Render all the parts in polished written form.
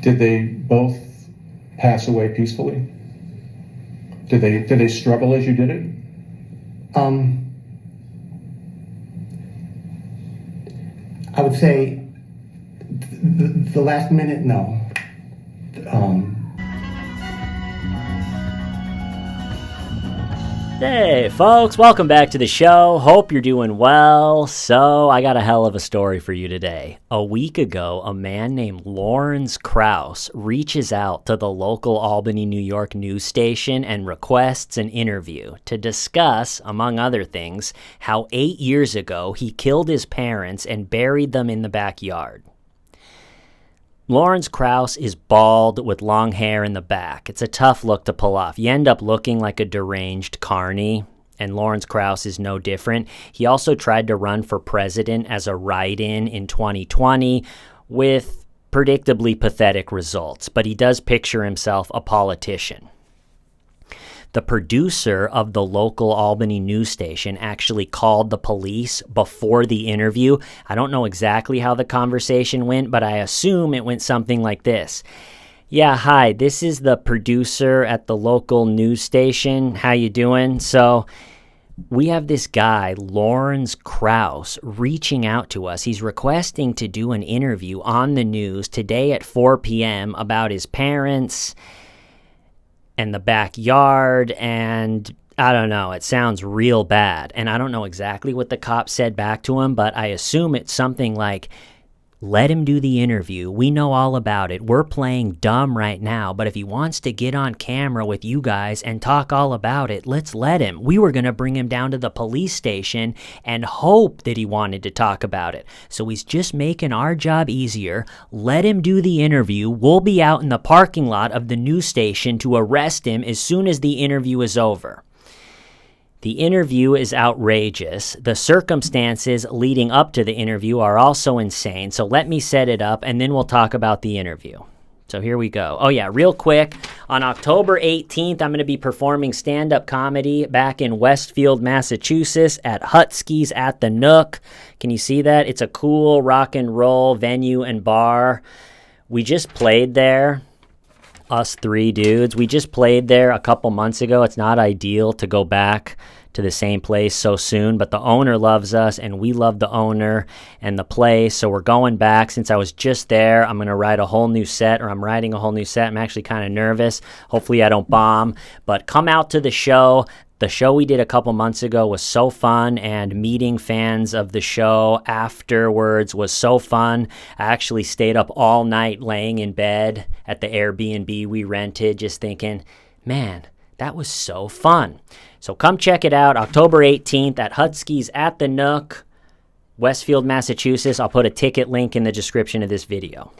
Did they both pass away peacefully? Did they struggle as you did it? I would say the last minute, no. Hey folks, welcome back to the show. Hope you're doing well. So I got a hell of a story for you today. A week ago, a man named Lorenz Kraus reaches out to the local Albany, New York news station and requests an interview to discuss, among other things, how 8 years ago he killed his parents and buried them in the backyard. Lorenz Kraus is bald with long hair in the back. It's a tough look to pull off. You end up looking like a deranged carny, and Lorenz Kraus is no different. He also tried to run for president as a write-in in 2020 with predictably pathetic results, but he does picture himself a politician. The producer of the local Albany news station actually called the police before the interview. I don't know exactly how the conversation went, but I assume it went something like this. Yeah, hi, this is the producer at the local news station. How you doing? So we have this guy, Lorenz Kraus, reaching out to us. He's requesting to do an interview on the news today at 4 p.m. about his parents and the backyard, and I don't know, it sounds real bad. And I don't know exactly what the cop said back to him, but I assume it's something like, let him do the interview. We know all about it. We're playing dumb right now, but if he wants to get on camera with you guys and talk all about it, let's let him. We were going to bring him down to the police station and hope that he wanted to talk about it. So he's just making our job easier. Let him do the interview. We'll be out in the parking lot of the news station to arrest him as soon as the interview is over. The interview is outrageous. The circumstances leading up to the interview are also insane. So let me set it up and then we'll talk about the interview. So here we go. Oh yeah, real quick. On October 18th, I'm going to be performing stand-up comedy back in Westfield, Massachusetts at Hutski's at the Nook. Can you see that? It's a cool rock and roll venue and bar. We just played there. Us three dudes. We just played there a couple months ago. It's not ideal to go back to the same place so soon, but the owner loves us and we love the owner and the place, so we're going back. Since I was just there, I'm going to write a whole new set, or I'm writing a whole new set. I'm actually kind of nervous. Hopefully I don't bomb, but come out to the show. The show we did a couple months ago was so fun, and meeting fans of the show afterwards was so fun. I actually stayed up all night laying in bed at the Airbnb we rented, just thinking, man, that was so fun. So come check it out, October 18th at Hutski's at the Nook, Westfield, Massachusetts. I'll put a ticket link in the description of this video.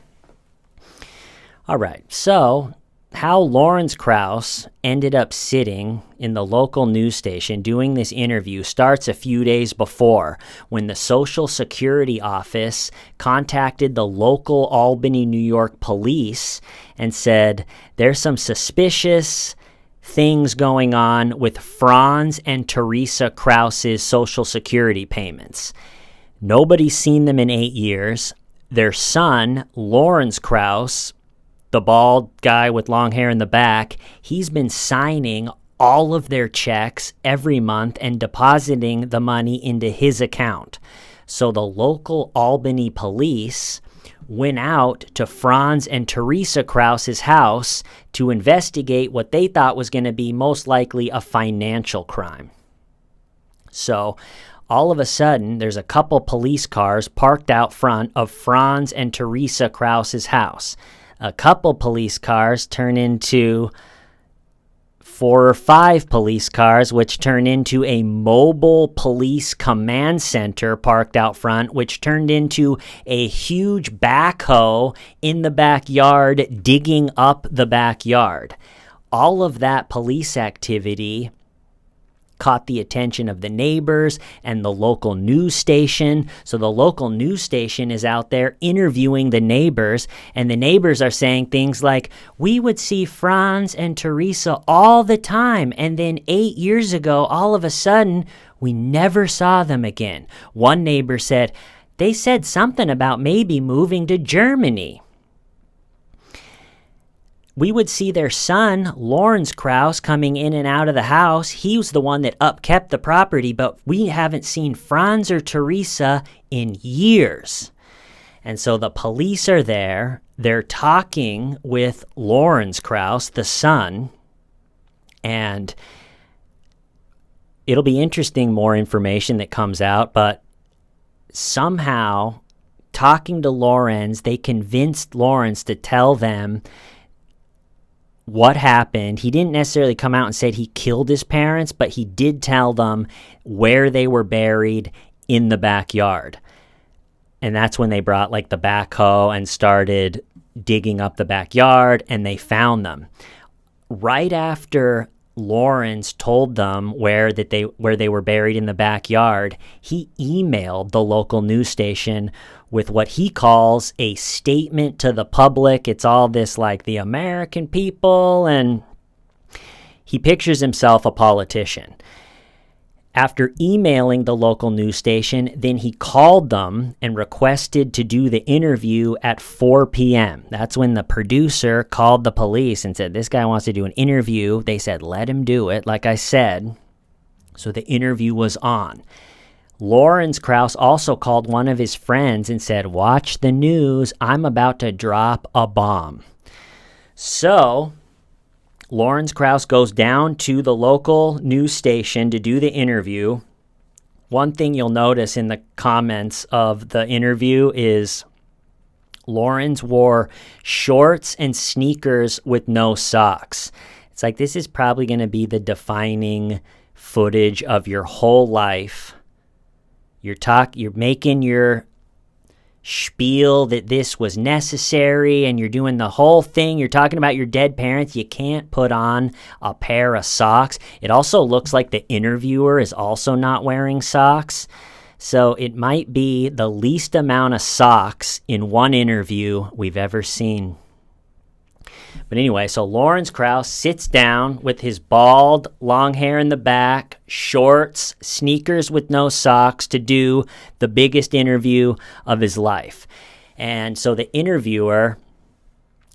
All right, so how Lorenz Kraus ended up sitting in the local news station doing this interview starts a few days before, when the Social Security office contacted the local Albany, New York police and said, there's some suspicious things going on with Franz and Teresa Kraus's Social Security payments. Nobody's seen them in 8 years. Their son, Lorenz Kraus, the bald guy with long hair in the back, he's been signing all of their checks every month and depositing the money into his account. So the local Albany police went out to Franz and Teresa Kraus's house to investigate what they thought was going to be most likely a financial crime. So all of a sudden, there's a couple police cars parked out front of Franz and Teresa Kraus's house. A couple police cars turn into 4 or 5 police cars, which turn into a mobile police command center parked out front, which turned into a huge backhoe in the backyard digging up the backyard. All of that police activity caught the attention of the neighbors and the local news station. So the local news station is out there interviewing the neighbors, and the neighbors are saying things like, we would see Franz and Teresa all the time, and then 8 years ago, all of a sudden, we never saw them again. One neighbor said, they said something about maybe moving to Germany. we would see their son, Lorenz Kraus, coming in and out of the house. He was the one that upkept the property, but we haven't seen Franz or Teresa in years. And so the police are there. They're talking with Lorenz Kraus, the son, and it'll be interesting, more information that comes out, but somehow, talking to Lorenz, they convinced Lorenz to tell them what happened. He didn't necessarily come out and said he killed his parents, but he did tell them where they were buried in the backyard. And that's when they brought like the backhoe and started digging up the backyard, and they found them. Right after Lorenz told them where they were buried in the backyard, he emailed the local news station with what he calls a statement to the public. It's all this like the American people, and he pictures himself a politician. After emailing the local news station, then he called them and requested to do the interview at 4 p.m. That's when the producer called the police and said, this guy wants to do an interview. They said, let him do it, like I said. So the interview was on. Lorenz Kraus also called one of his friends and said, watch the news. I'm about to drop a bomb. So Lorenz Kraus goes down to the local news station to do the interview. One thing you'll notice in the comments of the interview is Lorenz wore shorts and sneakers with no socks. It's like, this is probably going to be the defining footage of your whole life. You're making your spiel that this was necessary, and you're doing the whole thing. You're talking about your dead parents. You can't put on a pair of socks. It also looks like the interviewer is also not wearing socks. So it might be the least amount of socks in one interview we've ever seen. But anyway, so Lorenz Kraus sits down with his bald, long hair in the back, shorts, sneakers with no socks to do the biggest interview of his life. And so the interviewer,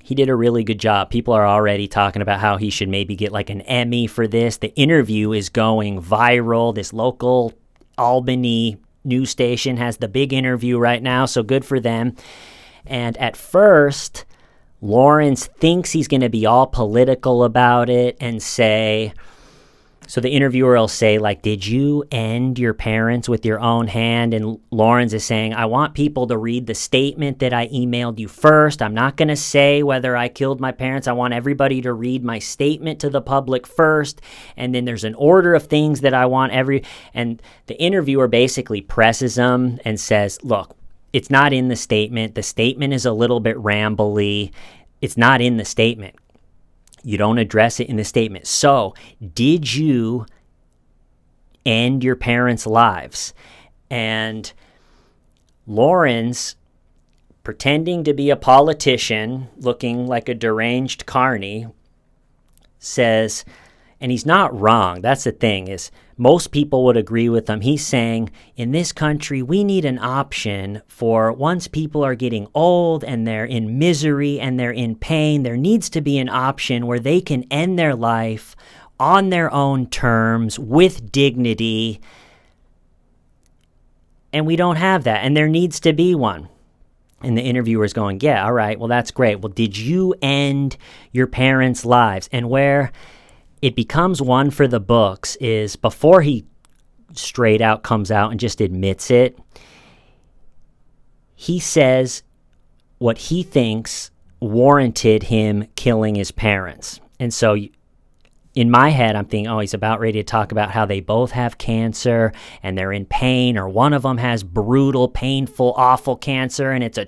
he did a really good job. People are already talking about how he should maybe get like an Emmy for this. The interview is going viral. This local Albany news station has the big interview right now, so good for them. And at first, Lorenz thinks he's going to be all political about it and say, so the interviewer will say, like, did you end your parents with your own hand? And Lorenz is saying, I want people to read the statement that I emailed you first. I'm not going to say whether I killed my parents. I want everybody to read my statement to the public first. And then there's an order of things that I want and the interviewer basically presses him and says, look, it's not in the statement. The statement is a little bit rambly. It's not in the statement. You don't address it in the statement. So, did you end your parents' lives? And Lorenz, pretending to be a politician, looking like a deranged carny, says, and he's not wrong. That's the thing, is most people would agree with him. He's saying, in this country, we need an option for once people are getting old and they're in misery and they're in pain, there needs to be an option where they can end their life on their own terms with dignity. And we don't have that, and there needs to be one. And the interviewer's going, yeah, all right, well, that's great. Well, did you end your parents' lives? And where it becomes one for the books is before he straight out comes out and just admits it, he says what he thinks warranted him killing his parents. And so in my head, I'm thinking, oh, he's about ready to talk about how they both have cancer and they're in pain, or one of them has brutal, painful, awful cancer, and it's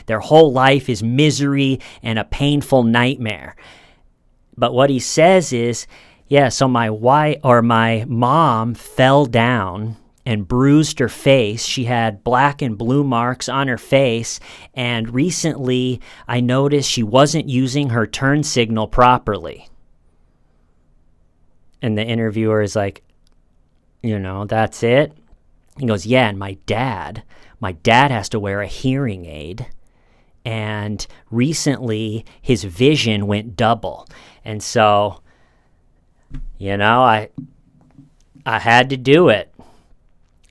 their whole life is misery and a painful nightmare. But what he says is, yeah, so my mom fell down and bruised her face. She had black and blue marks on her face. And recently I noticed she wasn't using her turn signal properly. And the interviewer is like, that's it? He goes, yeah, and my dad has to wear a hearing aid. and recently his vision went double. And so, I had to do it.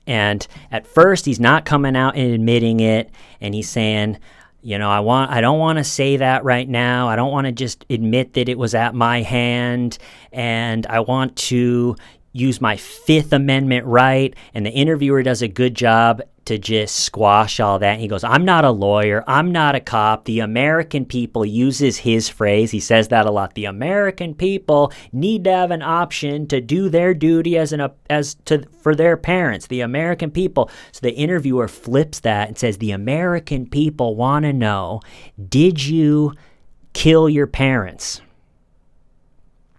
And at first he's not coming out and admitting it, and he's saying, I don't want to say that right now. I don't want to just admit that it was at my hand, and I want to use my Fifth Amendment right. And the interviewer does a good job to just squash all that. And he goes, I'm not a lawyer. I'm not a cop. The American people, uses his phrase. He says that a lot. The American people need to have an option to do their duty for their parents. The American people. So the interviewer flips that and says, the American people want to know, did you kill your parents?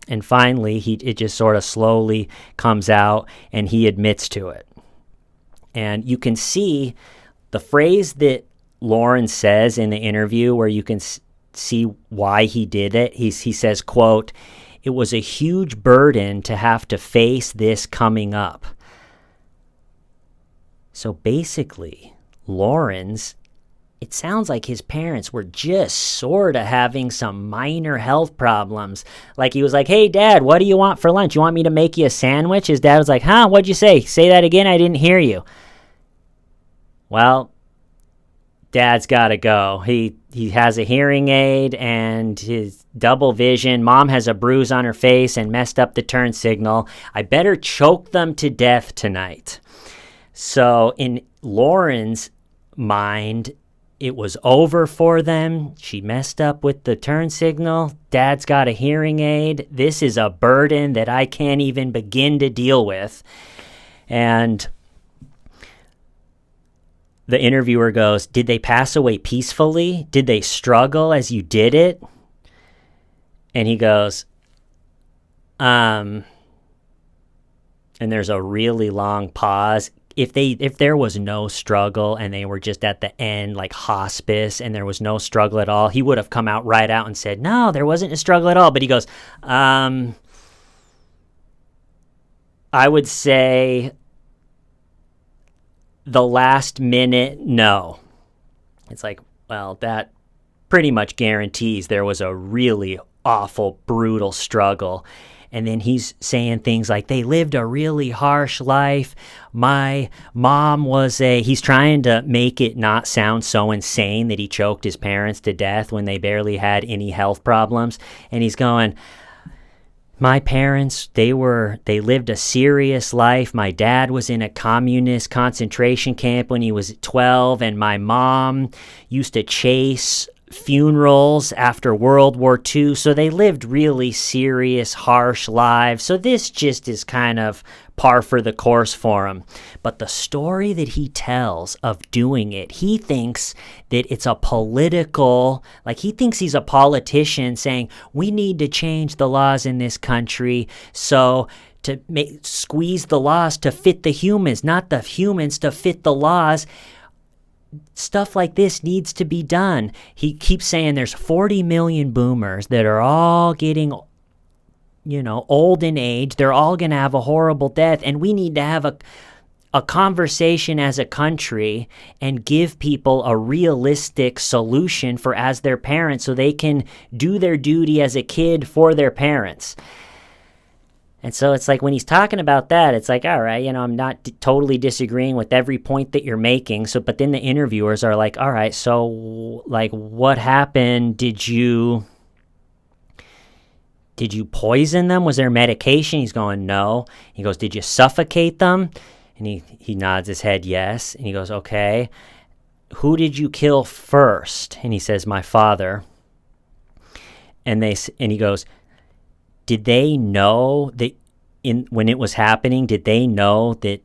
And finally, it just sort of slowly comes out, and he admits to it. And you can see the phrase that Lorenz says in the interview, where you can see why he did it. He says, quote, "It was a huge burden to have to face this coming up." So basically, Lorenz, it sounds like his parents were just sort of having some minor health problems. Like he was like, hey, Dad, what do you want for lunch? You want me to make you a sandwich? His dad was like, huh? What'd you say? Say that again? I didn't hear you. Well, Dad's got to go. He has a hearing aid and his double vision. Mom has a bruise on her face and messed up the turn signal. I better choke them to death tonight. So in Lauren's mind, it was over for them. She messed up with the turn signal. Dad's got a hearing aid. This is a burden that I can't even begin to deal with. And the interviewer goes, did they pass away peacefully? Did they struggle as you did it? And he goes, and there's a really long pause. If there was no struggle and they were just at the end, like hospice, and there was no struggle at all, he would have come out right out and said, no, there wasn't a struggle at all. But he goes, I would say the last minute, no. It's like, well, that pretty much guarantees there was a really awful, brutal struggle. And then he's saying things like, they lived a really harsh life. My mom he's trying to make it not sound so insane that he choked his parents to death when they barely had any health problems. And he's going, my parents, they lived a serious life. My dad was in a communist concentration camp when he was 12, and my mom used to chase funerals after World War II, so they lived really serious, harsh lives. So this just is kind of par for the course for him. But the story that he tells of doing it, he thinks that it's a political, like he thinks he's a politician saying, we need to change the laws in this country so to squeeze the laws to fit the humans, not the humans to fit the laws. Stuff like this needs to be done. He keeps saying there's 40 million boomers that are all getting, old in age. They're all going to have a horrible death. And we need to have a conversation as a country and give people a realistic solution for as their parents so they can do their duty as a kid for their parents. And so it's like when he's talking about that, it's like, all right, I'm not totally disagreeing with every point that you're making. So, but then the interviewers are like, all right, so like what happened? Did you poison them? Was there medication? He's going, no. He goes, did you suffocate them? And he nods his head, yes. And he goes, okay. Who did you kill first? And he says, my father. And he goes, did they know that when it was happening, did they know that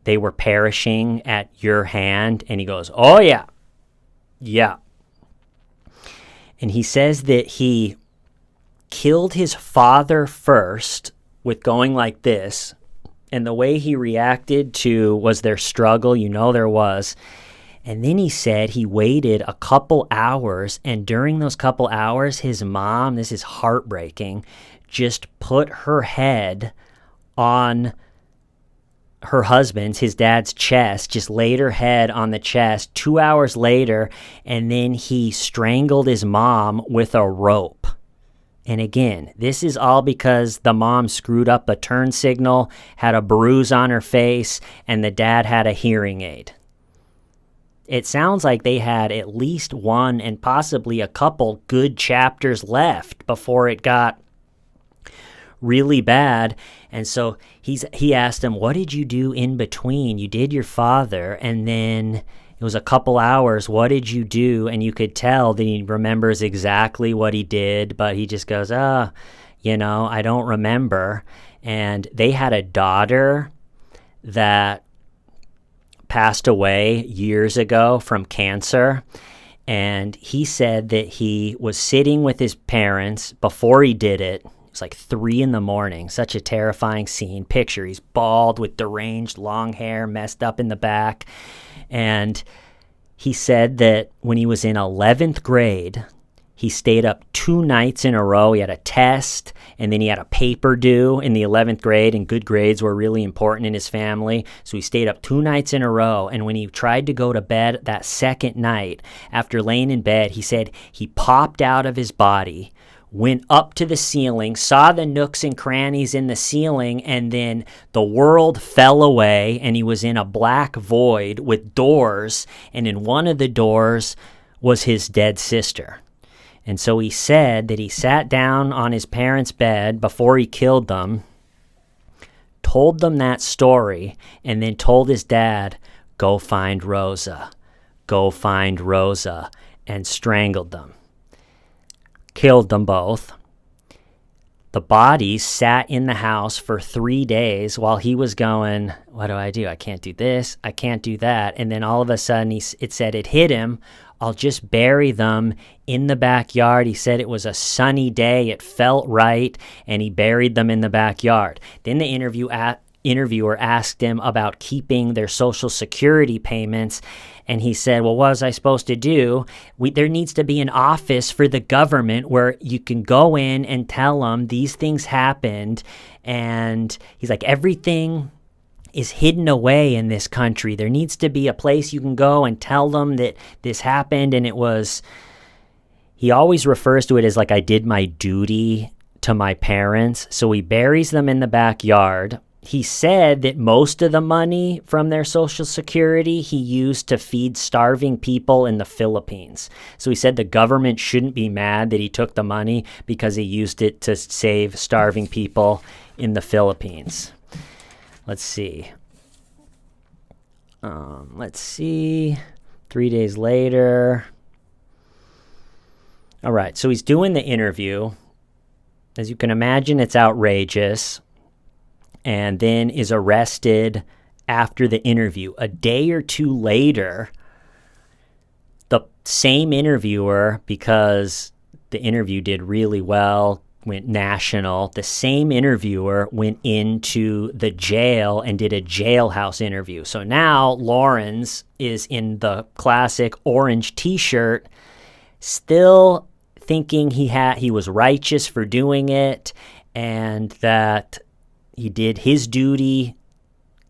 they were perishing at your hand? And he goes, oh, yeah. Yeah. And he says that he killed his father first with going like this. And the way he reacted to was their struggle. There was. And then he said he waited a couple hours. And during those couple hours, his mom, this is heartbreaking, just put her head on her husband's, his dad's chest, just laid her head on the chest 2 hours later, and then he strangled his mom with a rope. And again, this is all because the mom screwed up a turn signal, had a bruise on her face, and the dad had a hearing aid. It sounds like they had at least one and possibly a couple good chapters left before it got really bad. And so he asked him, what did you do in between? You did your father, and then it was a couple hours. What did you do? And you could tell that he remembers exactly what he did, but he just goes, I don't remember. And they had a daughter that passed away years ago from cancer. And he said that he was sitting with his parents before he did it. It was like 3 a.m. Such a terrifying scene. Picture, he's bald with deranged long hair, messed up in the back. And he said that when he was in 11th grade, he stayed up 2 nights in a row. He had a test, and then he had a paper due in the 11th grade, and good grades were really important in his family. So he stayed up 2 nights in a row, and when he tried to go to bed that second night, after laying in bed, he said he popped out of his body, went up to the ceiling, saw the nooks and crannies in the ceiling, and then the world fell away, and he was in a black void with doors, and in one of the doors was his dead sister. And so he said that he sat down on his parents' bed before he killed them, told them that story, and then told his dad, go find Rosa, and strangled them. Killed them both. The bodies sat in the house for 3 days while he was going, what do? I can't do this. I can't do that. And then all of a sudden, it said it hit him. I'll just bury them in the backyard. He said it was a sunny day. It felt right. And he buried them in the backyard. Then the interviewer asked him about keeping their Social Security payments. And he said, well, what was I supposed to do? There needs to be an office for the government where you can go in and tell them these things happened. And he's like, everything is hidden away in this country. There needs to be a place you can go and tell them that this happened. And he always refers to it as like, I did my duty to my parents. So he buries them in the backyard. He said that most of the money from their Social Security he used to feed starving people in the Philippines. So he said the government shouldn't be mad that he took the money because he used it to save starving people in the Philippines. Let's see. 3 days later. All right, so he's doing the interview. As you can imagine, it's outrageous. And then is arrested after the interview. A day or two later, the same interviewer, because the interview did really well, went national, the same interviewer went into the jail and did a jailhouse interview. So now Lorenz is in the classic orange t-shirt, still thinking he was righteous for doing it, and that he did his duty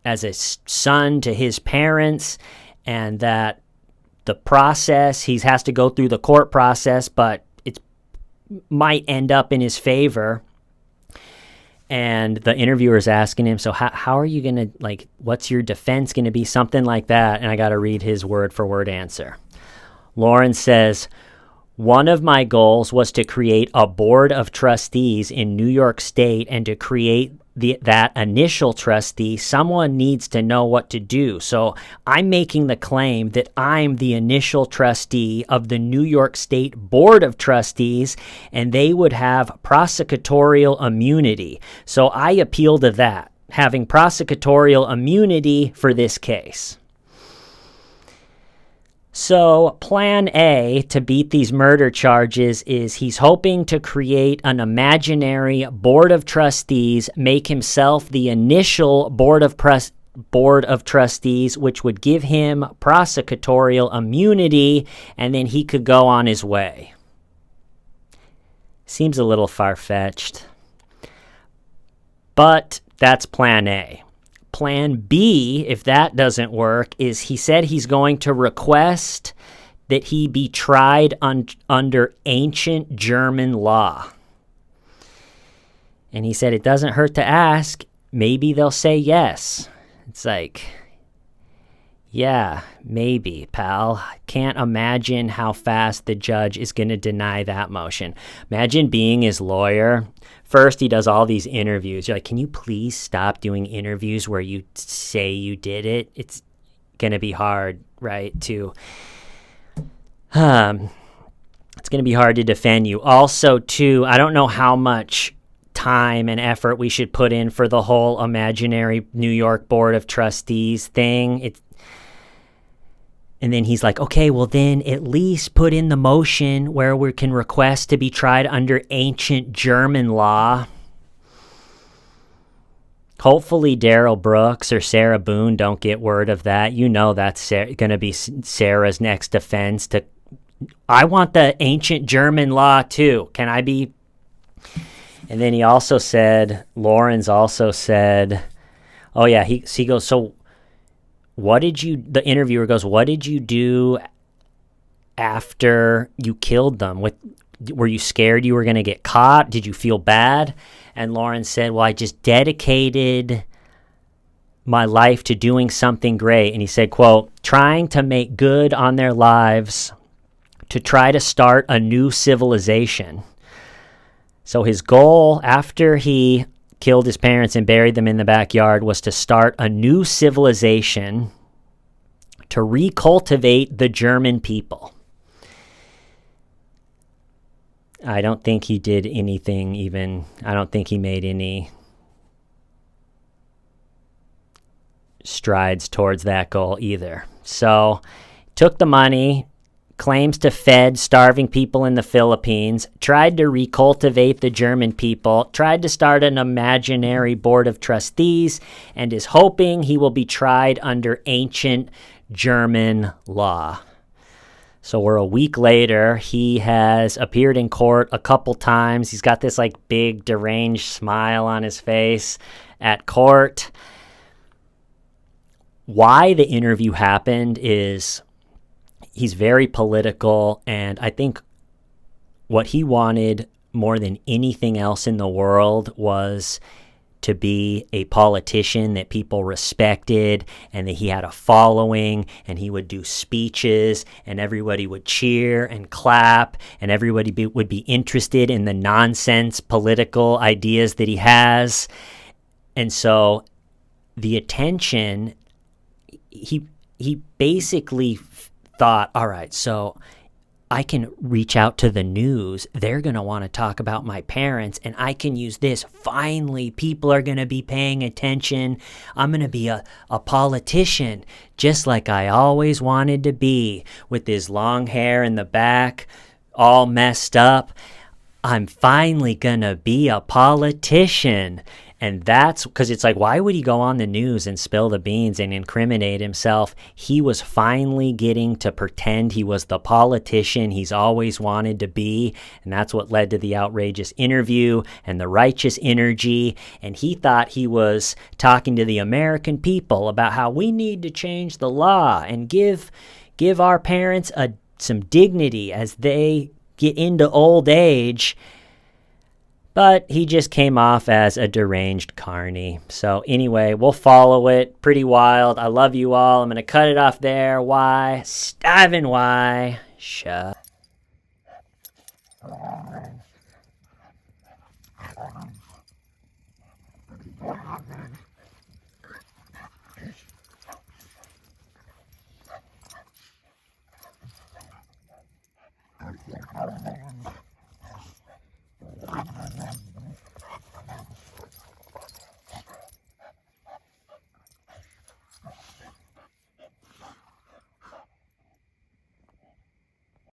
as a son to his parents, and that the process, he has to go through the court process, but it might end up in his favor. And the interviewer is asking him, so how are you going to, what's your defense going to be? Something like that. And I got to read his word for word answer. Lorenz says, one of my goals was to create a board of trustees in New York State, and to create that initial trustee, someone needs to know what to do. So I'm making the claim that I'm the initial trustee of the New York State Board of Trustees, and they would have prosecutorial immunity. So I appeal to that, having prosecutorial immunity for this case. So plan A to beat these murder charges is he's hoping to create an imaginary board of trustees, make himself the initial board of trustees, which would give him prosecutorial immunity, and then he could go on his way. Seems a little far-fetched, but that's plan A. plan B, if that doesn't work, is he said he's going to request that he be tried under ancient German law. And he said it doesn't hurt to ask. Maybe they'll say yes. It's like, yeah, maybe, pal. Can't imagine how fast the judge is going to deny that motion. Imagine being his lawyer. First, he does all these interviews. You're like, can you please stop doing interviews where you say you did it? It's going to be hard, right, it's going to be hard to defend you. Also, too, I don't know how much time and effort we should put in for the whole imaginary New York Board of Trustees thing. And then he's like, okay, well then at least put in the motion where we can request to be tried under ancient German law. Hopefully Daryl Brooks or Sarah Boone don't get word of that. You know that's going to be Sarah's next defense. I want the ancient German law too. Can I be? And then Lorenz also said, oh yeah, he goes, so the interviewer goes, what did you do after you killed them? Were you scared you were going to get caught? Did you feel bad? And Lorenz said, well, I just dedicated my life to doing something great. And he said, quote, trying to make good on their lives, to try to start a new civilization. So his goal after he killed his parents and buried them in the backyard was to start a new civilization, to recultivate the German people. I don't think he did anything I don't think he made any strides towards that goal either. So took the money, claims to fed starving people in the Philippines, tried to recultivate the German people, tried to start an imaginary board of trustees, and is hoping he will be tried under ancient German law. So we're a week later. He has appeared in court a couple times. He's got this like big deranged smile on his face at court. Why the interview happened is he's very political, and I think what he wanted more than anything else in the world was to be a politician that people respected, and that he had a following, and he would do speeches, and everybody would cheer and clap, and everybody would be interested in the nonsense political ideas that he has. And so the attention, he basically thought, all right, so I can reach out to the news. They're going to want to talk about my parents, and I can use this. Finally, people are going to be paying attention. I'm going to be a politician, just like I always wanted to be, with his long hair in the back, all messed up. I'm finally going to be a politician. And that's because it's like, why would he go on the news and spill the beans and incriminate himself? He was finally getting to pretend he was the politician he's always wanted to be. And that's what led to the outrageous interview and the righteous energy. And he thought he was talking to the American people about how we need to change the law and give our parents some dignity as they get into old age. But he just came off as a deranged carny. So anyway, we'll follow it. Pretty wild. I love you all. I'm going to cut it off there. Why? Steven, why? Shut.